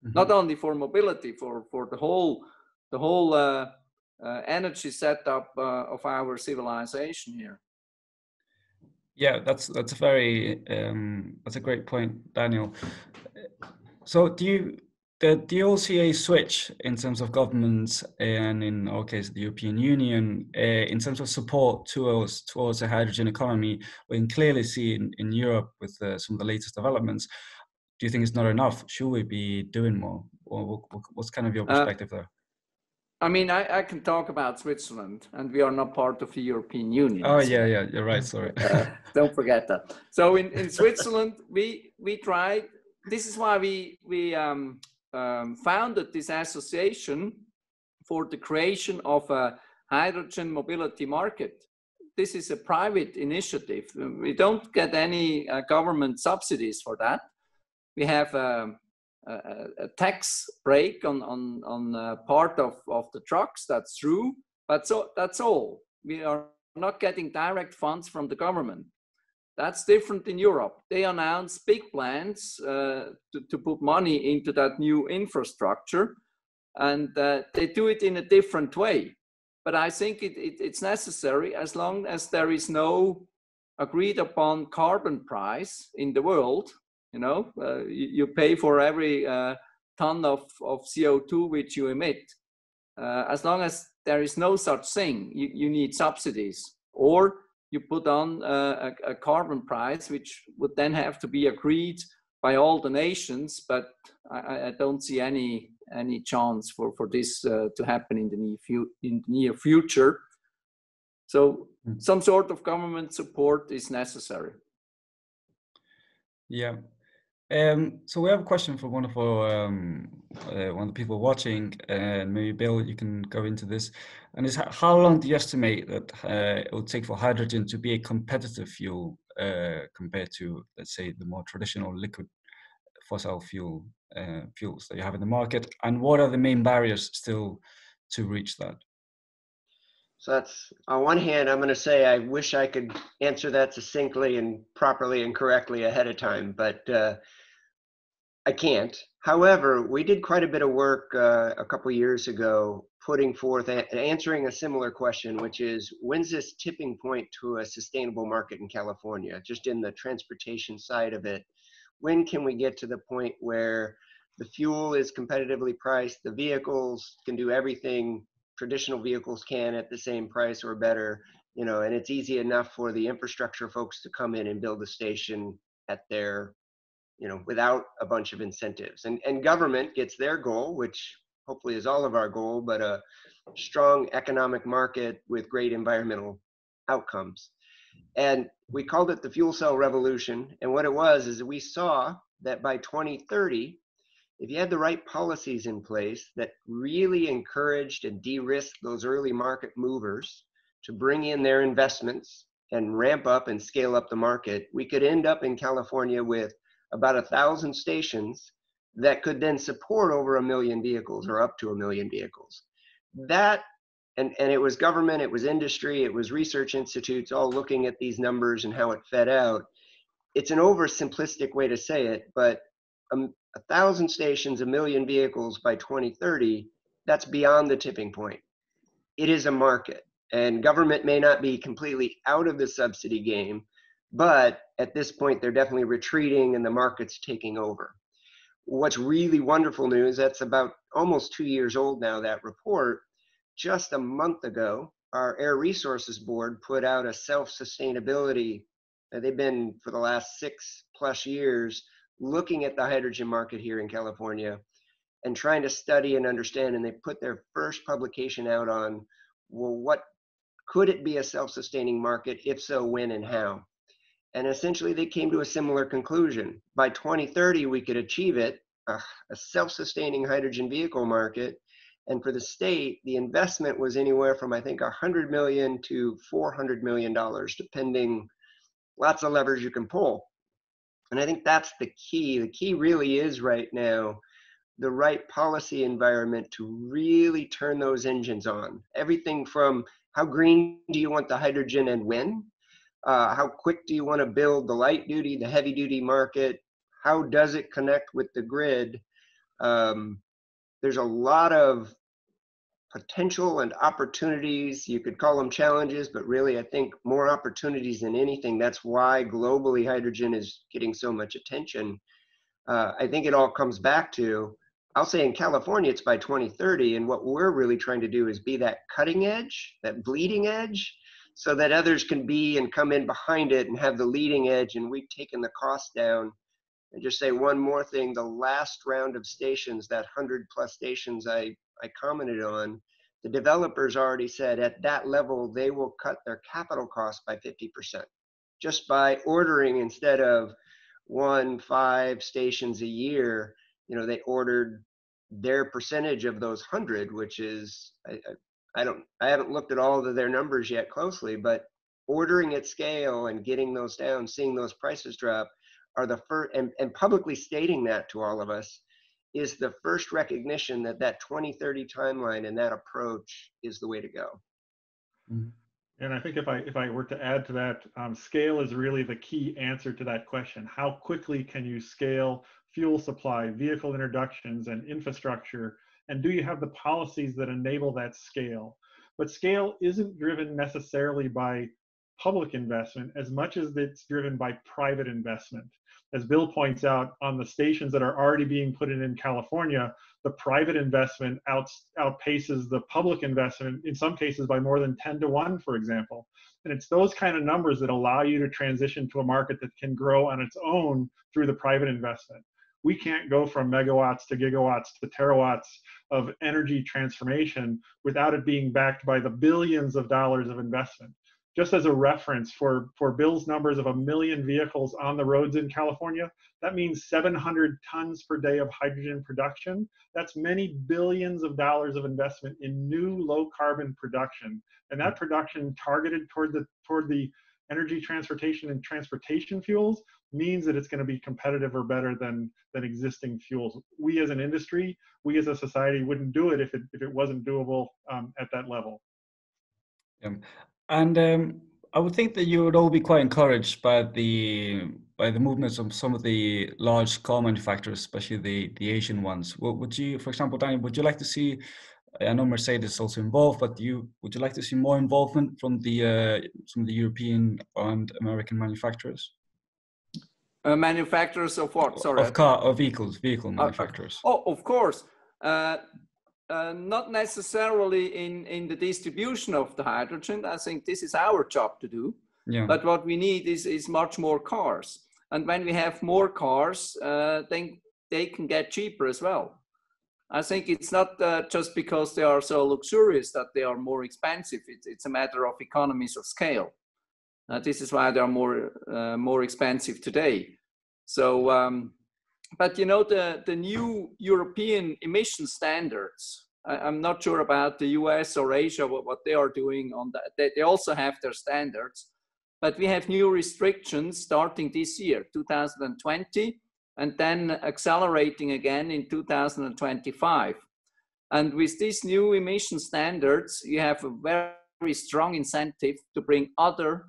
Mm-hmm. Not only for mobility, for the whole energy setup of our civilization here. Yeah, that's a great point, Daniel. So do you all see a switch in terms of governments and in our case the European Union in terms of support towards a hydrogen economy? We can clearly see in Europe with some of the latest developments. Do you think it's not enough? Should we be doing more? Or what's kind of your perspective there? I mean, I can talk about Switzerland, and we are not part of the European Union. Oh, yeah, you're right, sorry. Don't forget that. So in Switzerland, we tried, this is why we founded this association for the creation of a hydrogen mobility market. This is a private initiative. We don't get any government subsidies for that. We have a tax break on part of the trucks, that's true, but that's all. We are not getting direct funds from the government. That's different in Europe. They announce big plans to put money into that new infrastructure, and they do it in a different way. But I think it's necessary as long as there is no agreed upon carbon price in the world. You know, you pay for every ton of CO2 which you emit. As long as there is no such thing, you need subsidies, or you put on a carbon price, which would then have to be agreed by all the nations. But I don't see any chance for this to happen in the near future. So some sort of government support is necessary. Yeah. So we have a question from one of our one of the people watching, and maybe Bill, you can go into this. And it's how long do you estimate that it will take for hydrogen to be a competitive fuel compared to, let's say, the more traditional liquid fossil fuels that you have in the market? And what are the main barriers still to reach that? So that's, on one hand, I'm going to say I wish I could answer that succinctly and properly and correctly ahead of time, but I can't. However, we did quite a bit of work a couple years ago putting forth and answering a similar question, which is, when's this tipping point to a sustainable market in California, just in the transportation side of it? When can we get to the point where the fuel is competitively priced, the vehicles can do everything traditional vehicles can at the same price or better, you know, and it's easy enough for the infrastructure folks to come in and build a station at their, you know, without a bunch of incentives. And government gets their goal, which hopefully is all of our goal, but a strong economic market with great environmental outcomes. And we called it the fuel cell revolution. And what it was is we saw that by 2030, if you had the right policies in place that really encouraged and de-risked those early market movers to bring in their investments and ramp up and scale up the market, we could end up in California with about 1,000 stations that could then support over 1 million vehicles or up to 1 million vehicles. That, and it was government, it was industry, it was research institutes all looking at these numbers and how it fed out. It's an oversimplistic way to say it, but 1,000 stations, 1 million vehicles by 2030, that's beyond the tipping point. It is a market, and government may not be completely out of the subsidy game, but at this point, they're definitely retreating and the market's taking over. What's really wonderful news, that's about almost 2 years old now, that report. Just a month ago, our Air Resources Board put out a self-sustainability, they've been for the last 6+ years, looking at the hydrogen market here in California and trying to study and understand, and they put their first publication out on, well, what could it be a self-sustaining market? If so, when and how? And essentially they came to a similar conclusion. By 2030, we could achieve it, a self-sustaining hydrogen vehicle market. And for the state, the investment was anywhere from, I think, $100 million to $400 million, depending, lots of levers you can pull. And I think that's the key. The key really is right now, the right policy environment to really turn those engines on. Everything from how green do you want the hydrogen and when? How quick do you want to build the light duty, the heavy duty market? How does it connect with the grid? There's a lot of potential and opportunities. You could call them challenges, but really I think more opportunities than anything. That's why globally hydrogen is getting so much attention. I think it all comes back to, I'll say in California it's by 2030, and what we're really trying to do is be that cutting edge, that bleeding edge, so that others can be and come in behind it and have the leading edge, and we've taken the cost down. And just say one more thing, the last round of stations, that 100+ stations I commented on, the developers already said at that level, they will cut their capital costs by 50%, just by ordering, instead of 5 stations a year, you know, they ordered their percentage of those 100, which is, I haven't looked at all of their numbers yet closely, but ordering at scale and getting those down, seeing those prices drop, are the first, and publicly stating that to all of us, is the first recognition that that 2030 timeline and that approach is the way to go. And I think if I were to add to that, scale is really the key answer to that question. How quickly can you scale fuel supply, vehicle introductions, and infrastructure? And do you have the policies that enable that scale? But scale isn't driven necessarily by public investment as much as it's driven by private investment. As Bill points out, on the stations that are already being put in California, the private investment outpaces the public investment, in some cases by more than 10-to-1, for example. And it's those kind of numbers that allow you to transition to a market that can grow on its own through the private investment. We can't go from megawatts to gigawatts to terawatts of energy transformation without it being backed by the billions of dollars of investment. Just as a reference, for Bill's numbers of 1 million vehicles on the roads in California, that means 700 tons per day of hydrogen production. That's many billions of dollars of investment in new low carbon production. And that production targeted toward the energy transportation and transportation fuels means that it's going to be competitive or better than existing fuels. We as an industry, we as a society wouldn't do it if it wasn't doable at that level. And I would think that you would all be quite encouraged by the movements of some of the large car manufacturers, especially the Asian ones. Would you, for example, Daniel, would you like to see? I know Mercedes is also involved, but would you like to see more involvement from some of the European and American manufacturers? Manufacturers of what? Sorry. Of vehicle manufacturers. Oh, of course. Not necessarily in the distribution of the hydrogen. I think this is our job to do. Yeah. But what we need is much more cars. And when we have more cars, then they can get cheaper as well. I think it's not just because they are so luxurious that they are more expensive. It's a matter of economies of scale. This is why they are more expensive today. So, but you know, the new European emission standards, I'm not sure about the US or Asia, what they are doing on that. They also have their standards, but we have new restrictions starting this year, 2020, and then accelerating again in 2025. And with these new emission standards, you have a very strong incentive to bring other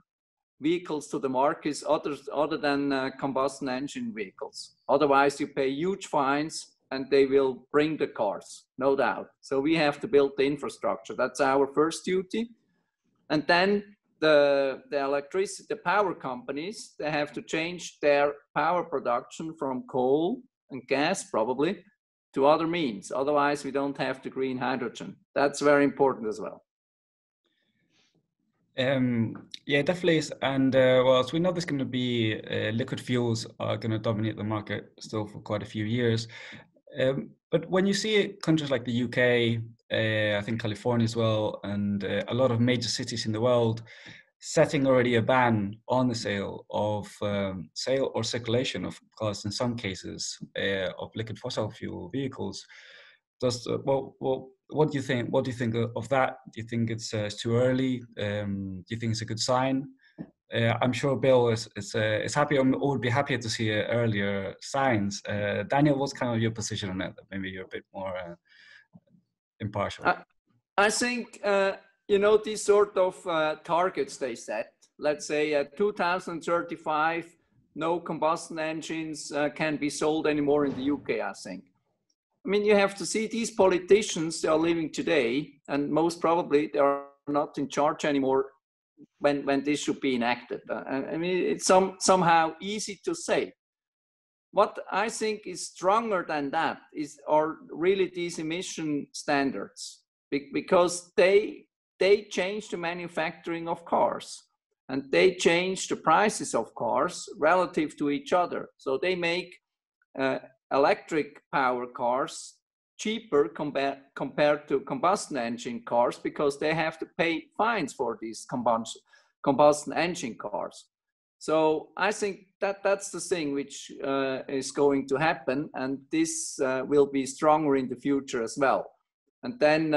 vehicles to the markets other than combustion engine vehicles. Otherwise, you pay huge fines and they will bring the cars, no doubt. So we have to build the infrastructure. That's our first duty. And then the electricity, the power companies, they have to change their power production from coal and gas probably to other means. Otherwise, we don't have the green hydrogen. That's very important as well. Yeah, definitely is. And well, as we know, there's going to be liquid fuels are going to dominate the market still for quite a few years. But when you see countries like the UK, I think California as well, and a lot of major cities in the world setting already a ban on the sale or circulation of cars in some cases of liquid fossil fuel vehicles, what do you think? What do you think of that? Do you think it's too early? Do you think it's a good sign? I'm sure Bill is happy or would be happier to see earlier signs. Daniel, what's kind of your position on it? Maybe you're a bit more impartial. I think, you know, these sort of targets they set, let's say 2035, no combustion engines can be sold anymore in the UK, I think. I mean, you have to see these politicians, they are living today, and most probably they are not in charge anymore when this should be enacted. I mean, it's somehow easy to say. What I think is stronger than that are really these emission standards, because they change the manufacturing of cars and they change the prices of cars relative to each other. So they make electric power cars cheaper compared to combustion engine cars because they have to pay fines for these combustion engine cars. So I think that's the thing which is going to happen, and this will be stronger in the future as well. And then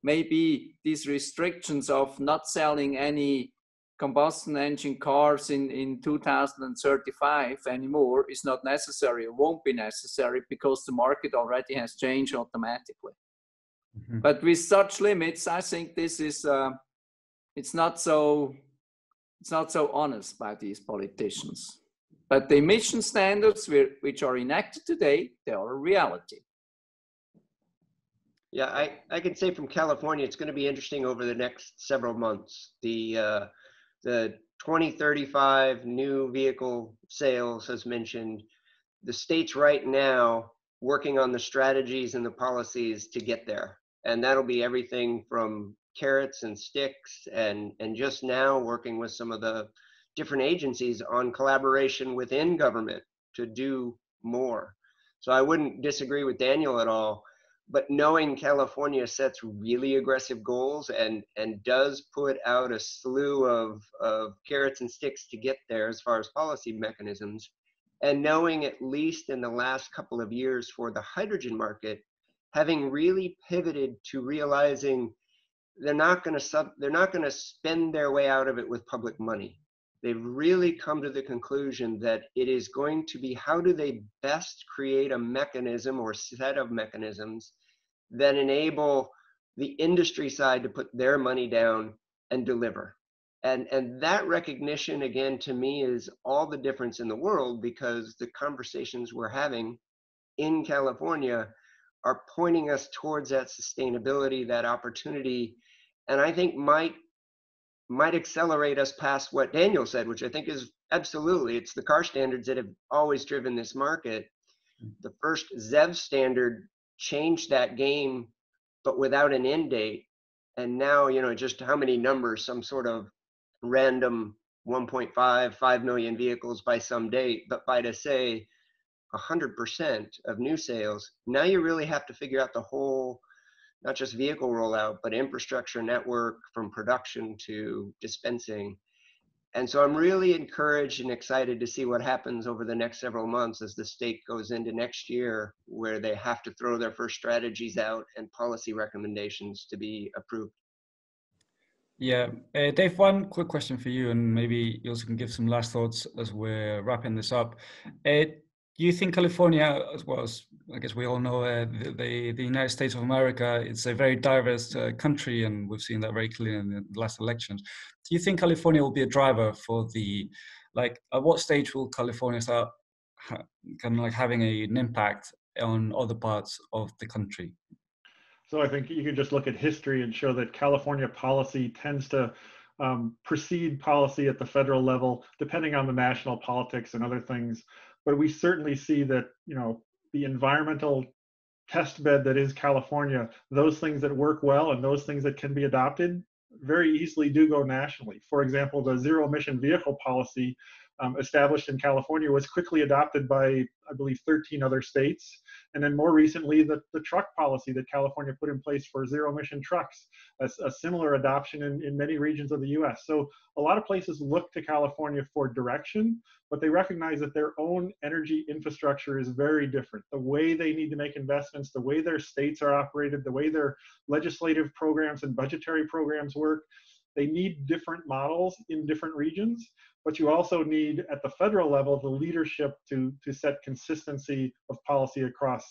maybe these restrictions of not selling any combustion engine cars in 2035 anymore is not necessary. It won't be necessary because the market already has changed automatically. Mm-hmm. But with such limits, I think this is it's not so honest by these politicians. But the emission standards which are enacted today, they are a reality. Yeah, I can say from California, it's going to be interesting over the next several months. The 2035 new vehicle sales, as mentioned, the state's right now working on the strategies and the policies to get there. And that'll be everything from carrots and sticks, and just now working with some of the different agencies on collaboration within government to do more. So I wouldn't disagree with Daniel at all. but knowing California sets really aggressive goals and does put out a slew of carrots and sticks to get there as far as policy mechanisms, and knowing at least in the last couple of years for the hydrogen market, having really pivoted to realizing they're not going to spend their way out of it with public money. They've really come to the conclusion that it is going to be how do they best create a mechanism or set of mechanisms that enable the industry side to put their money down and deliver. And that recognition, again, to me, is all the difference in the world, because the conversations we're having in California are pointing us towards that sustainability, that opportunity, and I think might accelerate us past what Daniel said, which I think is absolutely, it's the car standards that have always driven this market. The first ZEV standard changed that game, but without an end date. And now, just how many numbers, some sort of random 5 million vehicles by some date, but by to say 100% of new sales, now you really have to figure out the whole, not just vehicle rollout, but infrastructure network from production to dispensing. And so I'm really encouraged and excited to see what happens over the next several months as the state goes into next year, where they have to throw their first strategies out and policy recommendations to be approved. Yeah, Dave, one quick question for you, and maybe you also can give some last thoughts as we're wrapping this up. Do you think California, as well as I guess we all know, the United States of America, it's a very diverse country, and we've seen that very clearly in the last elections. Do you think California will be a driver for at what stage will California start kind of like having an impact on other parts of the country? So I think you can just look at history and show that California policy tends to precede policy at the federal level, depending on the national politics and other things. But we certainly see that, the environmental test bed that is California, those things that work well and those things that can be adopted very easily do go nationally. For example, the zero emission vehicle policy established in California was quickly adopted by, I believe, 13 other states. And then more recently, the truck policy that California put in place for zero emission trucks, a similar adoption in many regions of the US. So a lot of places look to California for direction, but they recognize that their own energy infrastructure is very different. The way they need to make investments, the way their states are operated, the way their legislative programs and budgetary programs work, they need different models in different regions, but you also need at the federal level the leadership to set consistency of policy across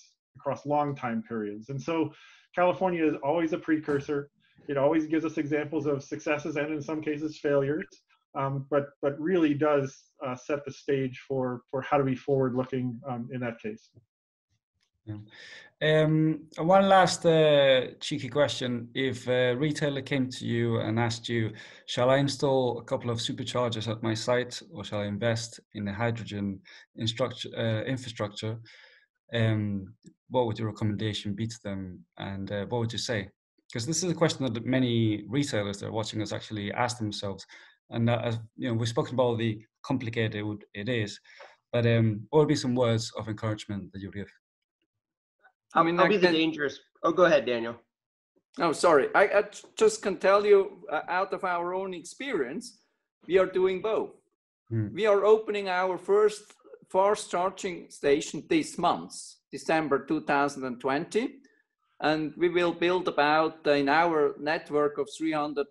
long time periods. And so California is always a precursor. It always gives us examples of successes and in some cases failures, but really does set the stage for how to be forward looking in that case. Yeah. One last cheeky question. If a retailer came to you and asked you, shall I install a couple of superchargers at my site, or shall I invest in the hydrogen infrastructure, what would your recommendation be to them, and what would you say? Because this is a question that many retailers that are watching us actually ask themselves. And as we've spoken about the complicated it is, but what would be some words of encouragement that you give? I'll be the dangerous. Oh, go ahead, Daniel. Oh, sorry. I just can tell you out of our own experience, we are doing both. We are opening our first fast charging station this month, December 2020. And we will build about, in our network of 300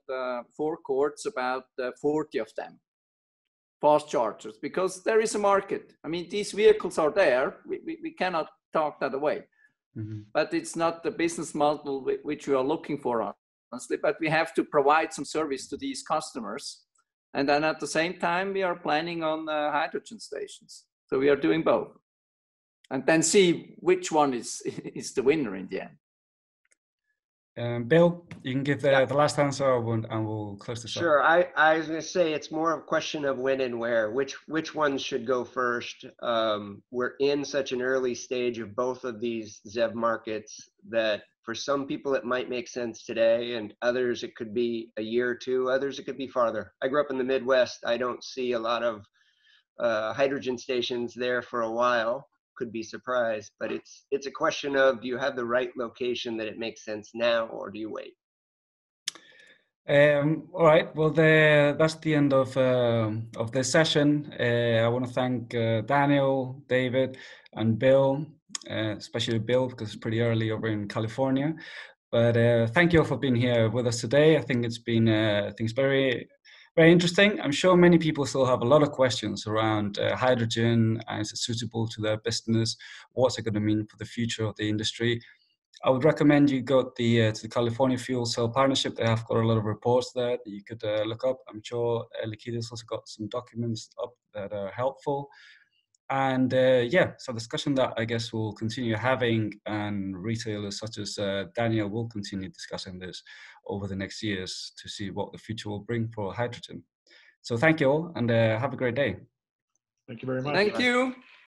forecourts, about 40 of them, fast chargers, because there is a market. I mean, these vehicles are there. We cannot talk that away. Mm-hmm. But it's not the business model which we are looking for, honestly, but we have to provide some service to these customers. And then at the same time, we are planning on hydrogen stations. So we are doing both. And then see which one is the winner in the end. Bill, you can give the last answer and we'll close this up. Sure. I was going to say it's more of a question of when and where, which ones should go first. We're in such an early stage of both of these ZEV markets that for some people it might make sense today, and others it could be a year or two, others it could be farther. I grew up in the Midwest. I don't see a lot of hydrogen stations there for a while. could be surprised. But it's a question of, do you have the right location that it makes sense now, or do you wait? All right. Well, that's the end of this session. I want to thank Daniel, David, and Bill, especially Bill because it's pretty early over in California. But thank you all for being here with us today. I think it's been very, very interesting. I'm sure many people still have a lot of questions around hydrogen and is it suitable to their business? What's it going to mean for the future of the industry? I would recommend you go to the California Fuel Cell Partnership. They have got a lot of reports there that you could look up. I'm sure Air Liquide has also got some documents up that are helpful. And yeah, so discussion that I guess we'll continue having, and retailers such as Daniel will continue discussing this over the next years to see what the future will bring for hydrogen. So thank you all, and have a great day. Thank you very much. Thank you.